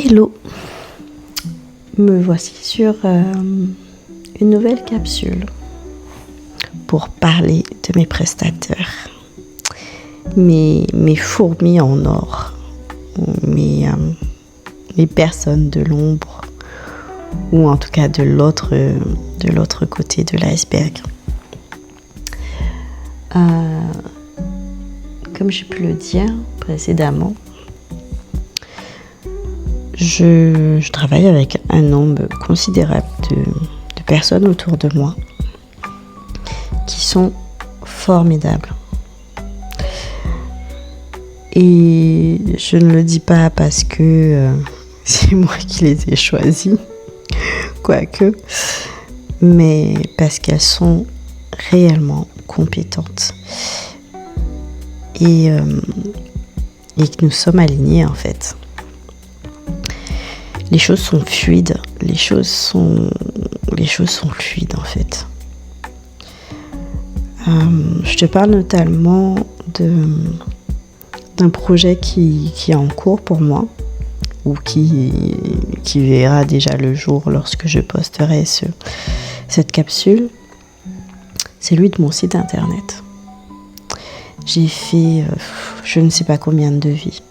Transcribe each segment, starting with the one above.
Hello, me voici sur une nouvelle capsule pour parler de mes prestateurs, mes fourmis en or, mes personnes de l'ombre, ou en tout cas de l'autre côté de l'iceberg. Comme j'ai pu le dire précédemment, je travaille avec un nombre considérable de personnes autour de moi qui sont formidables. Et je ne le dis pas parce que c'est moi qui les ai choisis, quoique, mais parce qu'elles sont réellement compétentes et que nous sommes alignés en fait. Les choses sont fluides, les choses sont fluides en fait. Je te parle notamment d'un projet qui est en cours pour moi, ou qui verra déjà le jour lorsque je posterai cette capsule. C'est celui de mon site internet. J'ai fait je ne sais pas combien de devis.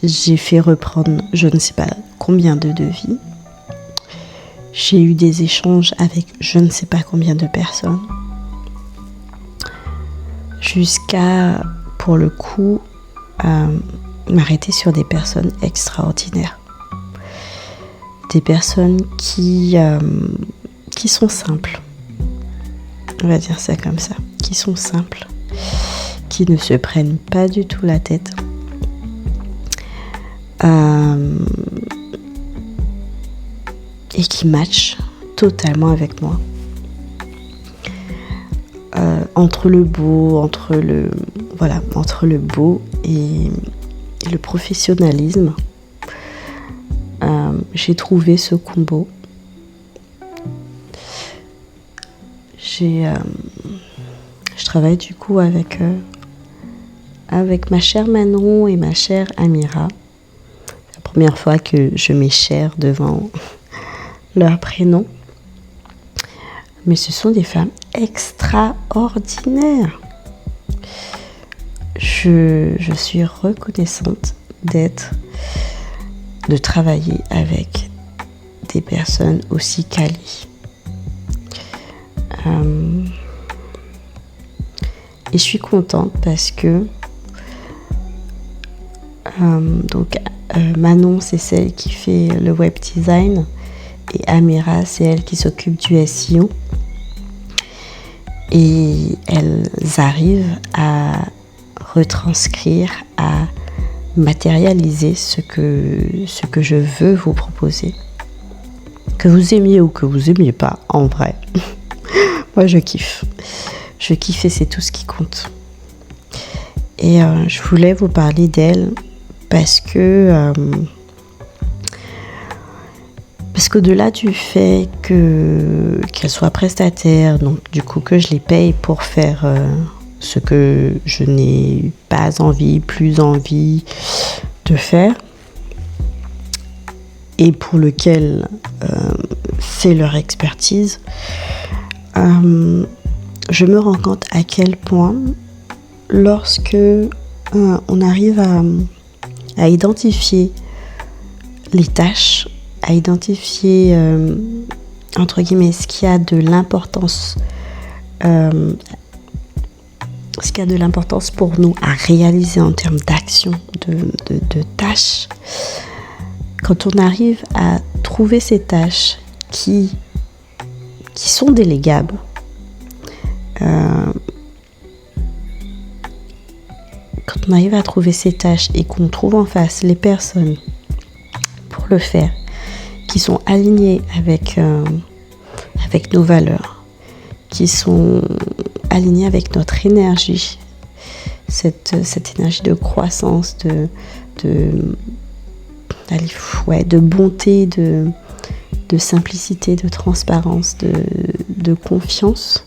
J'ai fait reprendre je ne sais pas combien de devis. J'ai eu des échanges avec je ne sais pas combien de personnes. Jusqu'à, pour le coup, m'arrêter sur des personnes extraordinaires. Des personnes qui sont simples. On va dire ça comme ça. Qui sont simples. Qui ne se prennent pas du tout la tête. Et qui matchent totalement avec moi. Entre le beau et le professionnalisme, j'ai trouvé ce combo. Je travaille du coup avec ma chère Manon et ma chère Amira. C'est la première fois que je m'échere devant leur prénom. Mais ce sont des femmes extraordinaires. Je suis reconnaissante de travailler avec des personnes aussi qualies. Et je suis contente parce que Manon, c'est celle qui fait le web design, et Amira, c'est elle qui s'occupe du SEO. Et elles arrivent à retranscrire, à matérialiser ce que je veux vous proposer. Que vous aimiez ou que vous aimiez pas, en vrai. Moi, je kiffe. Je kiffe et c'est tout ce qui compte. Et je voulais vous parler d'elle parce qu'au-delà du fait qu'elle soit prestataire, donc du coup que je les paye pour faire ce que je n'ai plus envie de faire, et pour lequel c'est leur expertise, je me rends compte à quel point, lorsque on arrive à identifier les tâches, à identifier entre guillemets ce qui a de l'importance pour nous à réaliser en termes d'action, de tâches. Quand on arrive à trouver ces tâches qui sont délégables, quand on arrive à trouver ces tâches et qu'on trouve en face les personnes pour le faire, qui sont alignés avec nos valeurs, qui sont alignés avec notre énergie, cette énergie de croissance, de bonté, de simplicité, de transparence, de confiance.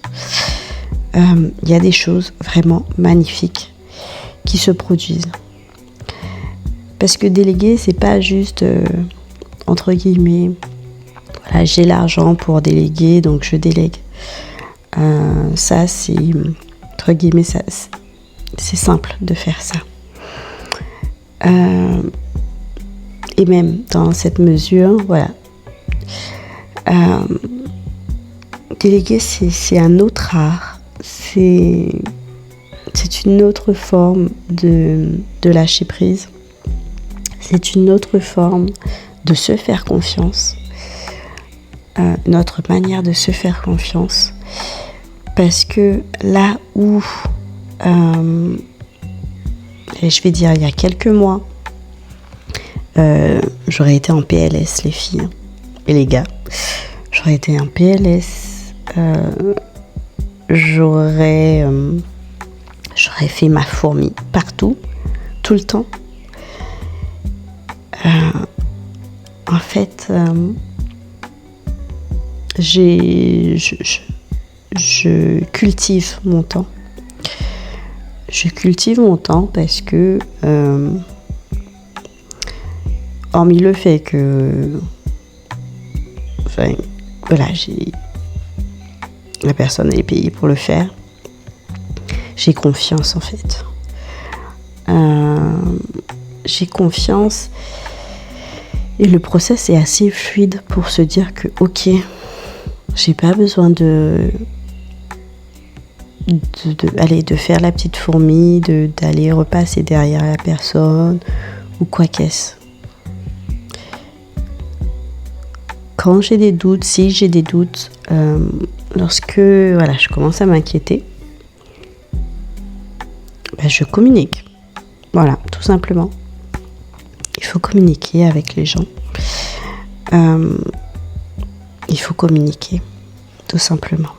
Il y a des choses vraiment magnifiques qui se produisent. Parce que déléguer, c'est pas juste, entre guillemets, voilà, j'ai l'argent pour déléguer, donc je délègue. Ça, c'est, entre guillemets, ça, c'est simple de faire ça. Et même dans cette mesure, voilà. Déléguer, c'est un autre art. C'est une autre forme de lâcher prise. C'est une autre forme de se faire confiance. Notre manière de se faire confiance. Parce que là où, et je vais dire il y a quelques mois, j'aurais été en PLS, les filles et les gars. J'aurais été en PLS. J'aurais fait ma fourmi partout, tout le temps. En fait, je cultive mon temps. Je cultive mon temps parce que, hormis le fait que, enfin, voilà, la personne est payée pour le faire, j'ai confiance en fait. J'ai confiance et le process est assez fluide pour se dire que ok, j'ai pas besoin de faire la petite fourmi, d'aller repasser derrière la personne ou quoi qu'est-ce. Quand j'ai des doutes, si j'ai des doutes, lorsque voilà, je commence à m'inquiéter, je communique. Voilà, tout simplement. Il faut communiquer avec les gens. Il faut communiquer, tout simplement.